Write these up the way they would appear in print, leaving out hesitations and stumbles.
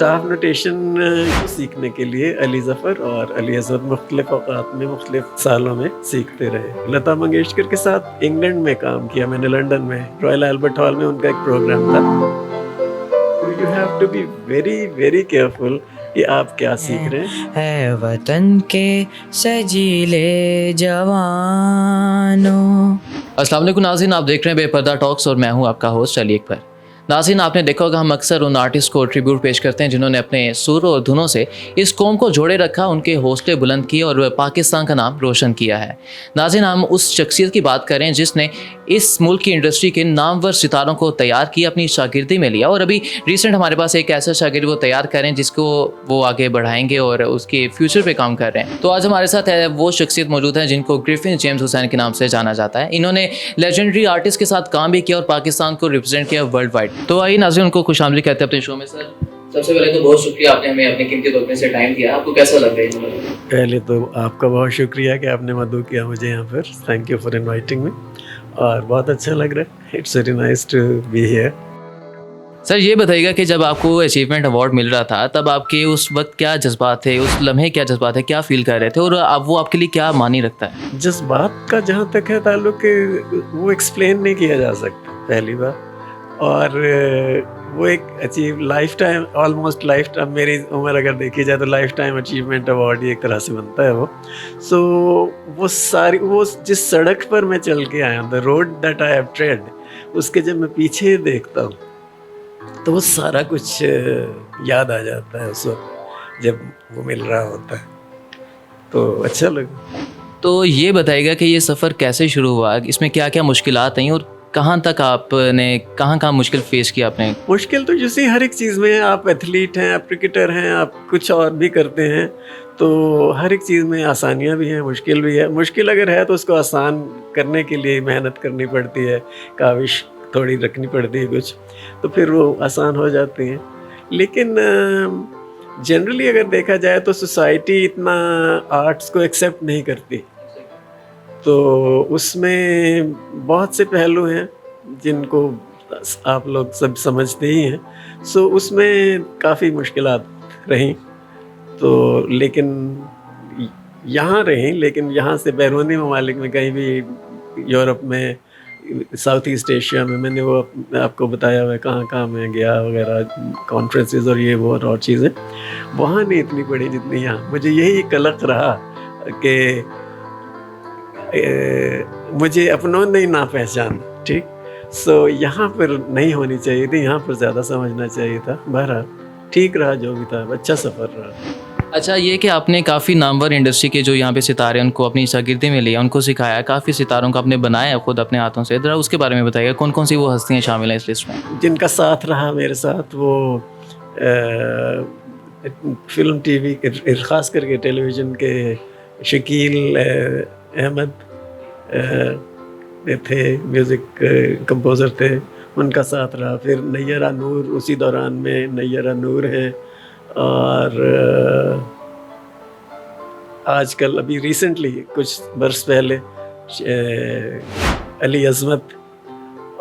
Staff notation को सीखने के लिए अली ज़फ़र और अली असद मुख्तलिफ औक़ात में मुख्तलिफ सालों में सीखते रहे। लता मंगेशकर के साथ इंग्लैंड में काम किया मैंने, लंदन में रॉयल एल्बर्ट हॉल में उनका एक प्रोग्राम था। You have to be very very careful कि आप क्या सीख रहे हैं। है वतन के सजीले जवानों। अस्सलाम वालेकुम नाज़रीन, आप देख रहे हैं बेपर्दा टॉक्स और मैं हूं आपका होस्ट अली अकबर। नाज़रीन, आपने देखा होगा हम अक्सर उन आर्टिस्ट को ट्रिब्यूट पेश करते हैं जिन्होंने अपने सुर और धुनों से इस कौम को जोड़े रखा, उनके हौसले बुलंद किए और पाकिस्तान का नाम रोशन किया है। नाज़रीन, हम उस शख्सियत की बात करें जिसने इस मुल्क की इंडस्ट्री के नामवर सितारों को तैयार किया, अपनी शागिर्दी में लिया और अभी रिसेंट हमारे पास एक ऐसा शागिर्द वो तैयार करें जिसको वो आगे बढ़ाएंगे और उसके फ्यूचर पे काम कर रहे हैं। तो आज हमारे साथ वो शख्सियत मौजूद हैं जिनको ग्रिफिन जेम्स हुसैन के नाम से जाना जाता है। इन्होंने लेजेंडरी आर्टिस्ट के साथ काम भी किया और पाकिस्तान को रिप्रेजेंट किया वर्ल्ड वाइड। तो आइए नाज़रीन, उनको खुशामदीद कहते हैं अपने शो में। सर, सबसे पहले तो बहुत शुक्रिया, आपने हमें अपने कीमती वक्त में से टाइम दिया। आपको कैसा लग रहा है? पहले तो आपका बहुत शुक्रिया कि आपने मदद किया मुझे यहाँ पर। Thank you for inviting me और बहुत अच्छा लग रहा है। It's very nice to be here. Sir, ये बताइएगा कि जब आपको अचीवमेंट अवार्ड मिल रहा था तब आपके उस वक्त क्या जज्बात थे, उस लम्हे क्या जज्बात थे, क्या फील कर रहे थे और अब वो आपके लिए क्या मानी रखता है? जज्बात का जहाँ तक है ताल्लुक, वो एक्सप्लेन नहीं किया जा सकता पहली बार। और वो एक achieve life time, almost life time, मेरी उम्र अगर देखी जाए तो लाइफ टाइम अचीवमेंट अवार्ड ही एक तरह से बनता है वो। सो वो जिस सड़क पर मैं चल के आया, the road that I have trade, उसके जब मैं पीछे देखता हूँ तो वो सारा कुछ याद आ जाता है उस वक्त जब वो मिल रहा होता है, तो अच्छा लगा। तो ये बताइएगा कि ये सफ़र कैसे शुरू हुआ, इसमें क्या क्या मुश्किलात आई और कहाँ तक आपने कहाँ मुश्किल फेस किया आपने? मुश्किल तो जैसे हर एक चीज़ में, आप एथलीट हैं, आप क्रिकेटर हैं, आप कुछ और भी करते हैं, तो हर एक चीज़ में आसानियाँ भी हैं, मुश्किल भी है। मुश्किल अगर है तो उसको आसान करने के लिए मेहनत करनी पड़ती है, काविश थोड़ी रखनी पड़ती है कुछ, तो फिर वो आसान हो जाती हैं। लेकिन जनरली अगर देखा जाए तो सोसाइटी इतना आर्ट्स को एक्सेप्ट नहीं करती, तो उसमें बहुत से पहलू हैं जिनको आप लोग सब समझते ही हैं। सो उसमें काफ़ी मुश्किलात रहीं, तो लेकिन यहाँ रहीं, लेकिन यहाँ से बैरूनी ममालिक में कहीं भी, यूरोप में, साउथ ईस्ट एशिया में, मैंने वो आपको बताया हुआ है कहाँ कहाँ मैं गया वगैरह, कॉन्फ्रेंसेस और ये वो और चीज़ें, वहाँ नहीं इतनी पड़ी जितनी यहाँ। मुझे यही कलक रहा कि मुझे अपनों ने ना पहचाना, ठीक। सो यहाँ पर नहीं होनी चाहिए थी, यहाँ पर ज़्यादा समझना चाहिए था। बहरहाल ठीक रहा, जो भी था अच्छा सफ़र रहा। अच्छा, ये कि आपने काफ़ी नामवर इंडस्ट्री के जो यहाँ पे सितारे हैं उनको अपनी शागिर्दी में लिया, उनको सिखाया, काफ़ी सितारों को आपने बनाया खुद अपने हाथों से, ज़रा उसके बारे में बताइएगा कौन कौन सी वो हस्तियाँ शामिल हैं इस लिस्ट में? जिनका साथ रहा मेरे साथ, वो फिल्म टीवी के, ख़ास करके टेलीविज़न के शकील अहमद थे, म्यूज़िक कंपोज़र थे, उनका साथ रहा। फिर नैयरा नूर, उसी दौरान में नैयरा नूर हैं, और आजकल अभी रिसेंटली कुछ बरस पहले अली अज़मत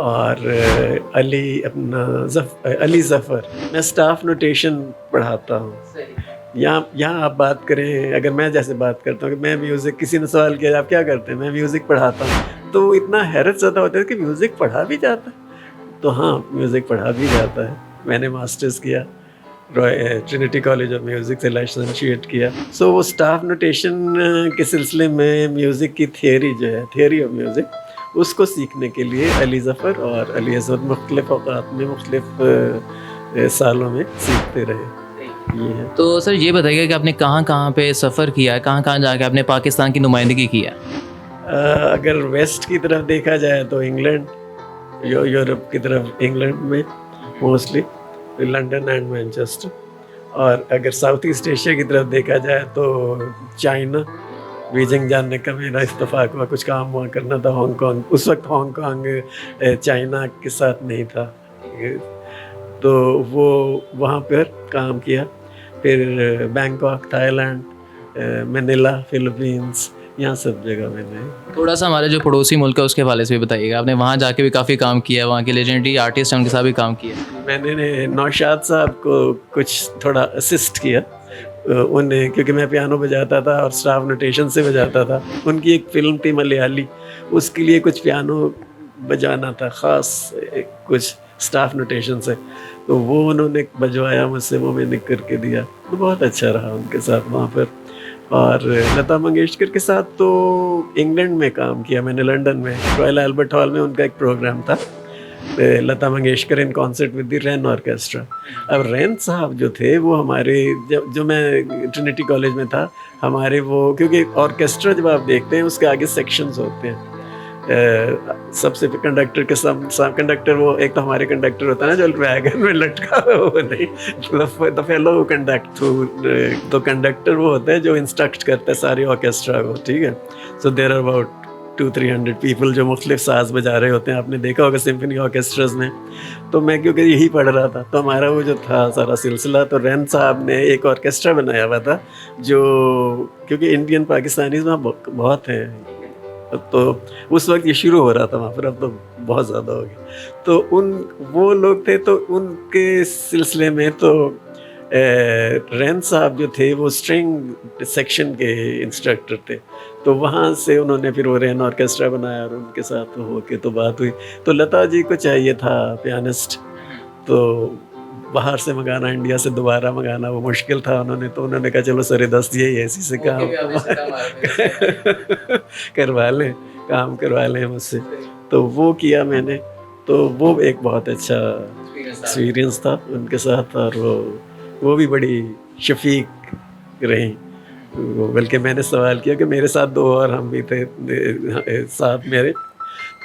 और अली ज़फ़र। मैं स्टाफ नोटेशन पढ़ाता हूँ। यहाँ आप बात करें, अगर मैं जैसे बात करता हूँ कि मैं म्यूज़िक, किसी ने सवाल किया आप क्या करते हैं, मैं म्यूज़िक पढ़ाता हूँ, तो इतना हैरत ज़्यादा होता है कि म्यूज़िक पढ़ा भी जाता है। तो हाँ, म्यूज़िक पढ़ा भी जाता है। मैंने मास्टर्स किया ट्रिनिटी कॉलेज ऑफ म्यूज़िक से, लाइसेंशिएट किया। सो वो स्टाफ नोटेशन के सिलसिले में म्यूज़िक की थियरी जो है, थियरी ऑफ म्यूज़िक, उसको सीखने के लिए अली ज़फ़र और अली असद मुख्तलिफ औक़ात में मुख्तलिफ सालों में सीखते रहे। ये है। तो सर, ये बताइएगा कि आपने कहाँ कहाँ पे सफ़र किया है, कहाँ कहाँ जाके आपने पाकिस्तान की नुमाइंदगी की है? अगर वेस्ट की तरफ देखा जाए तो इंग्लैंड, यूरोप की तरफ इंग्लैंड में मोस्टली, लंदन एंड मैनचेस्टर। और अगर साउथ ईस्ट एशिया की तरफ देखा जाए तो चाइना, बीजिंग जानने का मेरा इत्तेफाक हुआ, कुछ काम वहाँ करना था। हांगकांग, उस वक्त हांगकांग चाइना के साथ नहीं था, तो वो वहाँ पर काम किया। फिर बैंकॉक थाईलैंड, मनीला फिलीपींस, यहाँ सब जगह मैंने। थोड़ा सा हमारे जो पड़ोसी मुल्क है उसके हवाले से भी बताइएगा, आपने वहाँ जाके भी काफ़ी काम किया है, वहाँ के लेजेंडरी आर्टिस्ट हैं उनके साथ भी काम किया है। मैंने नौशाद साहब को कुछ थोड़ा असिस्ट किया उन्हें, क्योंकि मैं पियानो बजाता था और स्टाफ नोटेशन से बजाता था। उनकी एक फ़िल्म थी मलयाली, उसके लिए कुछ पियानो बजाना था ख़ास कुछ स्टाफ नोटेशन से, तो वो उन्होंने बजवाया मुझसे, वो मैंने करके दिया। तो बहुत अच्छा रहा उनके साथ वहाँ पर। और लता मंगेशकर के साथ तो इंग्लैंड में काम किया मैंने, लंदन में रॉयल एल्बर्ट हॉल में उनका एक प्रोग्राम था, Lata Mangeshkar in concert with the Rain orchestra. अब रैन साहब जो थे वो हमारे, जो मैं ट्रिनिटी कॉलेज में था, हमारे वो, क्योंकि ऑर्केस्ट्रा जब आप देखते हैं उसके आगे सेक्शंस होते हैं, सबसे कंडक्टर के कंडक्टर, वो एक तो हमारे कंडक्टर होता है ना जो वैगन में लटका, वो नहीं, द फेलो कंडक्ट, तो कंडक्टर वो होता है जो इंस्ट्रक्ट करता है सारे ऑर्केस्ट्रा को, ठीक है। So there are about 200-300 people जो मुख्तलिफ साज बजा रहे होते हैं, आपने देखा होगा सिम्फनी ऑर्केस्ट्राज में। तो मैं क्योंकि यही पढ़ रहा था, तो हमारा वो जो था सारा सिलसिला, तो रैन साहब ने एक ऑर्केस्ट्रा बनाया हुआ था जो, क्योंकि इंडियन पाकिस्तानीज़ वहाँ बहुत हैं, तो उस वक्त ये शुरू हो रहा था वहाँ पर, अब तो बहुत ज़्यादा हो गया। तो वो लोग थे, तो उनके सिलसिले में तो रैन साहब जो थे वो स्ट्रिंग सेक्शन के इंस्ट्रक्टर थे, तो वहाँ से उन्होंने फिर वो रैन ऑर्केस्ट्रा बनाया और उनके साथ हो के तो बात हुई। तो लता जी को चाहिए था पियानिस्ट, तो बाहर से मंगाना, इंडिया से दोबारा मंगाना वो मुश्किल था। उन्होंने कहा चलो सरे दस्त यही ऐसी से काम काम करवा लें मुझसे, तो वो किया मैंने। तो वो एक बहुत अच्छा एक्सपीरियंस था उनके साथ, और वो भी बड़ी शफीक रही। बल्कि मैंने सवाल किया कि मेरे साथ 2 और हम भी थे साथ मेरे,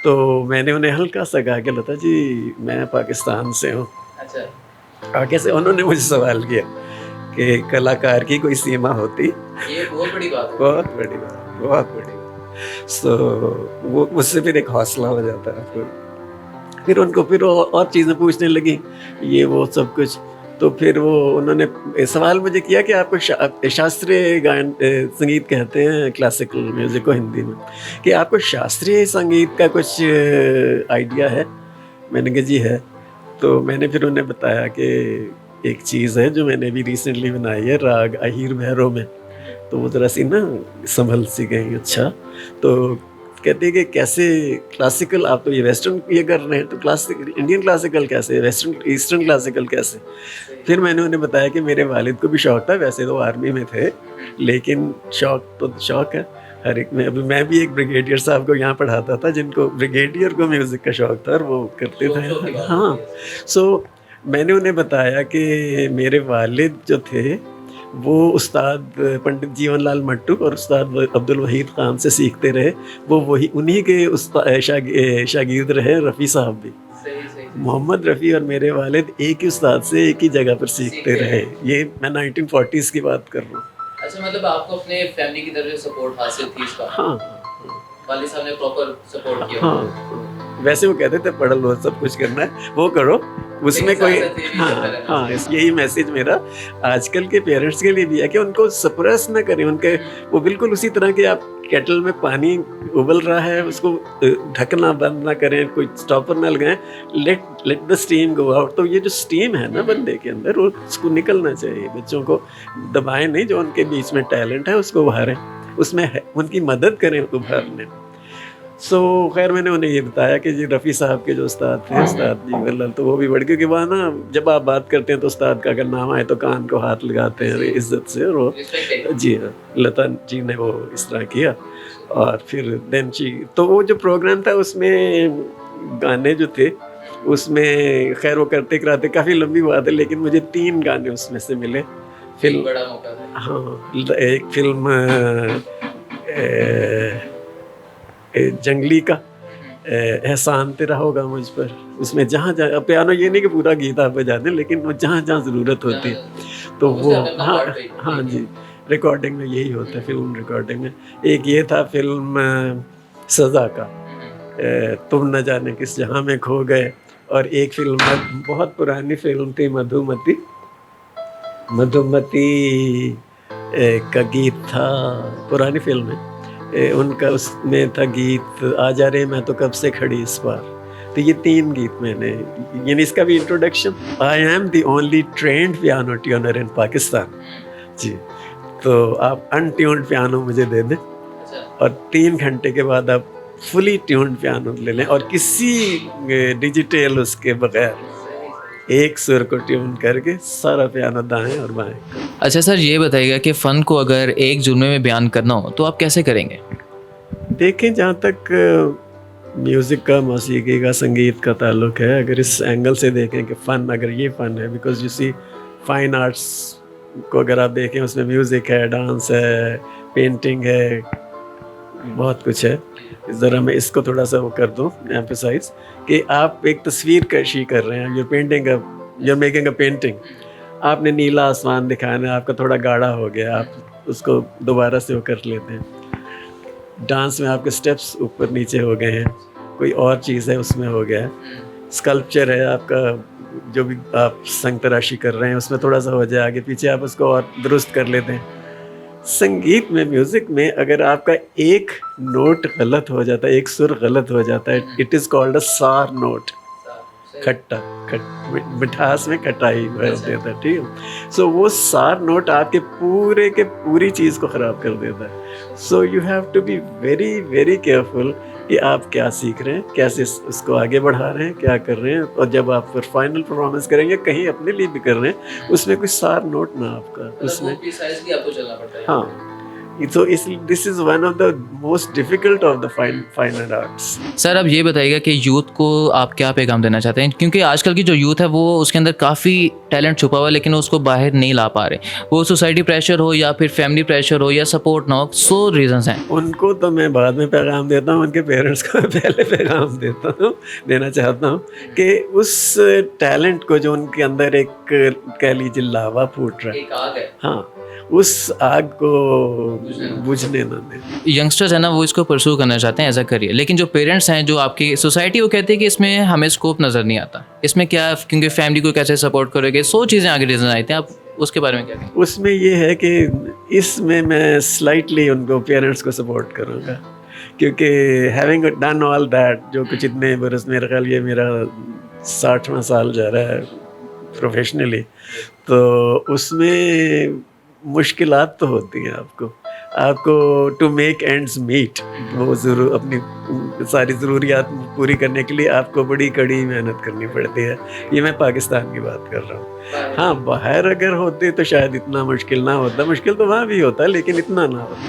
तो मैंने उन्हें हल्का सा कहा कि लता जी मैं पाकिस्तान से हूँ। अच्छा, कैसे उन्होंने मुझे सवाल किया कि कलाकार की कोई सीमा होती? ये बहुत बड़ी बात है। बहुत बड़ी बात, बहुत बड़ी बात। सो वो मुझसे फिर एक हौसला हो जाता है। फिर उनको फिर और चीज़ें पूछने लगी, ये वो सब कुछ। तो फिर वो उन्होंने सवाल मुझे किया कि आपको शास्त्रीय गायन संगीत कहते हैं क्लासिकल म्यूज़िक को हिंदी में, कि आपको शास्त्रीय संगीत का कुछ आइडिया है? मैंने कहा जी है। तो मैंने फिर उन्हें बताया कि एक चीज़ है जो मैंने अभी रिसेंटली बनाई है राग अहीर भैरव में, तो वो ज़रा सी ना संभल सी गई। अच्छा, तो कहते हैं कि कैसे क्लासिकल, आप तो ये वेस्टर्न ये कर रहे हैं, तो क्लासिक इंडियन क्लासिकल कैसे, वेस्टर्न ईस्टर्न क्लासिकल कैसे? फिर मैंने उन्हें बताया कि मेरे वालिद को भी शौक़ था, वैसे तो आर्मी में थे, लेकिन शौक़ तो शौक़ है हर एक में। अभी मैं भी एक ब्रिगेडियर साहब को यहाँ पढ़ाता था, जिनको ब्रिगेडियर को म्यूज़िक का शौक़ था और वो करते थे। हाँ, सो मैंने उन्हें बताया कि मेरे वालिद जो थे वो उस्ताद पंडित जीवन लाल मट्टू और उस्ताद अब्दुल वहीद ख़ान से सीखते रहे, वो वही उन्हीं के शागिर्द रहे रफ़ी साहब भी। मोहम्मद रफ़ी और मेरे वालिद एक ही उस्ताद से एक ही जगह पर सीखते रहे। ये मैं 1940s की बात कर रहा हूँ। अच्छा, मतलब आपको अपने फैमिली की तरफ से सपोर्ट हासिल थी इसका? हाँ, वालिद साहब ने प्रॉपर सपोर्ट किया? हाँ, वैसे वो कहते थे पढ़ लो, सब कुछ करना है वो करो, उसमें कोई। हाँ, यही मैसेज मेरा आजकल के पेरेंट्स के लिए भी है कि उनको सप्रेस ना करें। उनके वो बिल्कुल उसी तरह के, आप केटल में पानी उबल रहा है, उसको ढकना बंद ना करें, कोई स्टॉपर ना लगाएं, let the steam go out. तो ये जो स्टीम है ना बंदे के अंदर, वो उसको निकलना चाहिए। बच्चों को दबाएं नहीं, जो उनके बीच में टैलेंट है उसको उभारें, उसमें उनकी मदद करें उभारने। सो खैर मैंने उन्हें ये बताया कि जी रफ़ी साहब के जो उस्ताद थे, उस्ताद जीवन लाल, तो वो भी बढ़, क्योंकि वहाँ ना जब आप बात करते हैं तो उस्ताद का अगर नाम आए तो कान को हाथ लगाते हैं इज्जत से, और वो जी हाँ, लता जी ने वो इस तरह किया। और फिर देन जी, तो वो जो प्रोग्राम था उसमें गाने जो थे उसमें खैर वो करते कराते काफ़ी लंबी बात है, लेकिन मुझे 3 गाने उसमें से मिले। फिल्म बड़ा मौका था। हाँ, एक फिल्म जंगली का एहसान तेरा होगा मुझ पर, उसमें जहाँ जहाँ पियानो, ये नहीं कि पूरा गीत आप बजा दें, लेकिन वो जहाँ जहाँ ज़रूरत होती है तो वो, हाँ जी, रिकॉर्डिंग में यही होता है, फिल्म रिकॉर्डिंग में। एक ये था फिल्म सज़ा का, तुम न जाने किस जहाँ में खो गए। और एक फिल्म बहुत पुरानी फिल्म थी मधुमती, मधुमती का गीत था, पुरानी फिल्म है, उनका उसमें था गीत आजा रे मैं तो कब से खड़ी इस बार। तो ये 3 गीत मैंने, यानी इसका भी introduction, I am the only trained piano tuner in Pakistan ji. तो आप अनट्यून्ड पियानो मुझे दे दें और 3 घंटे के बाद आप फुली ट्यून्ड पियानो ले लें और किसी डिजिटल उसके बगैर एक सुर को ट्यून करके सारा पियानो दाएं और बाएं। अच्छा सर, ये बताइएगा कि फ़न को अगर एक जुमले में बयान करना हो तो आप कैसे करेंगे? देखें, जहाँ तक म्यूज़िक का, मौसीकी का, संगीत का ताल्लुक़ है, अगर इस एंगल से देखें कि फ़न, अगर ये फ़न है, because you see fine arts को अगर आप देखें उसमें म्यूज़िक है, डांस है, पेंटिंग है, बहुत कुछ है। ज़रा मैं इसको थोड़ा सा वो कर दूँ एम्फसाइज़ कि आप एक तस्वीर कशी कर रहे हैं, you're making a पेंटिंग। आपने नीला आसमान दिखाना है, आपका थोड़ा गाढ़ा हो गया, आप उसको दोबारा से वो कर लेते हैं। डांस में आपके स्टेप्स ऊपर नीचे हो गए हैं, कोई और चीज़ है उसमें हो गया है। स्कल्पचर है आपका, जो भी आप संग तराशी कर रहे हैं उसमें थोड़ा सा हो जाए आगे पीछे, आप उसको और दुरुस्त कर लेते हैं। संगीत में, म्यूज़िक में अगर आपका एक नोट गलत हो जाता है, एक सुर गलत हो जाता है, इट इज़ कॉल्ड अ सार नोट। मिठास में खटाई भर देता है, ठीक है। सो वो सार नोट आपके पूरे के पूरी चीज़ को ख़राब कर देता है। So you have to be very very careful कि आप क्या सीख रहे हैं, कैसे उसको आगे बढ़ा रहे हैं, क्या कर रहे हैं। और जब आप फिर फाइनल परफॉर्मेंस करेंगे, कहीं अपने लिए भी कर रहे हैं, उसमें कोई सार नोट ना आपका उसमें, हाँ। तो this is one of the most difficult of the fine arts. Sir अब ये बताइएगा कि यूथ को आप क्या पैगाम देना चाहते हैं, क्योंकि आजकल की जो यूथ है वो उसके अंदर काफ़ी टैलेंट छुपा हुआ है लेकिन उसको बाहर नहीं ला पा रहे। वो सोसाइटी प्रेशर हो या फिर फैमिली प्रेशर हो या सपोर्ट ना हो, 100 रीजंस हैं। उनको तो मैं बाद में पैगाम देता हूँ, उनके पेरेंट्स को मैं पहले पैगाम देना चाहता हूँ कि उस टैलेंट को जो उनके अंदर एक कह लीजिए लावा फूट रहा है, हाँ, उस आग को बुझने ना दें। यंगस्टर्स है ना, वो इसको परस्यू करना चाहते हैं एज अ करियर, लेकिन जो पेरेंट्स हैं, जो आपकी सोसाइटी, वो कहते हैं कि इसमें हमें स्कोप नज़र नहीं आता, इसमें क्या, क्योंकि फैमिली को कैसे सपोर्ट करोगे, 100 चीज़ें आगे रीजन आते हैं। आप उसके बारे में क्या कहेंगे? उसमें ये है कि इसमें मैं स्लाइटली उनको, पेरेंट्स को सपोर्ट करूँगा, क्योंकि हैविंग डन ऑल दैट, जो कुछ इतने बरस, मेरा ख्याल ये मेरा 60वां साल जा रहा है प्रोफेशनली, तो उसमें मुश्किलात तो होती हैं आपको टू मेक एंड्स मीट। वो ज़रूर अपनी सारी ज़रूरियात पूरी करने के लिए आपको बड़ी कड़ी मेहनत करनी पड़ती है। ये मैं पाकिस्तान की बात कर रहा हूँ। हाँ, बाहर अगर होते तो शायद इतना मुश्किल ना होता, मुश्किल तो वहाँ भी होता लेकिन इतना ना होता।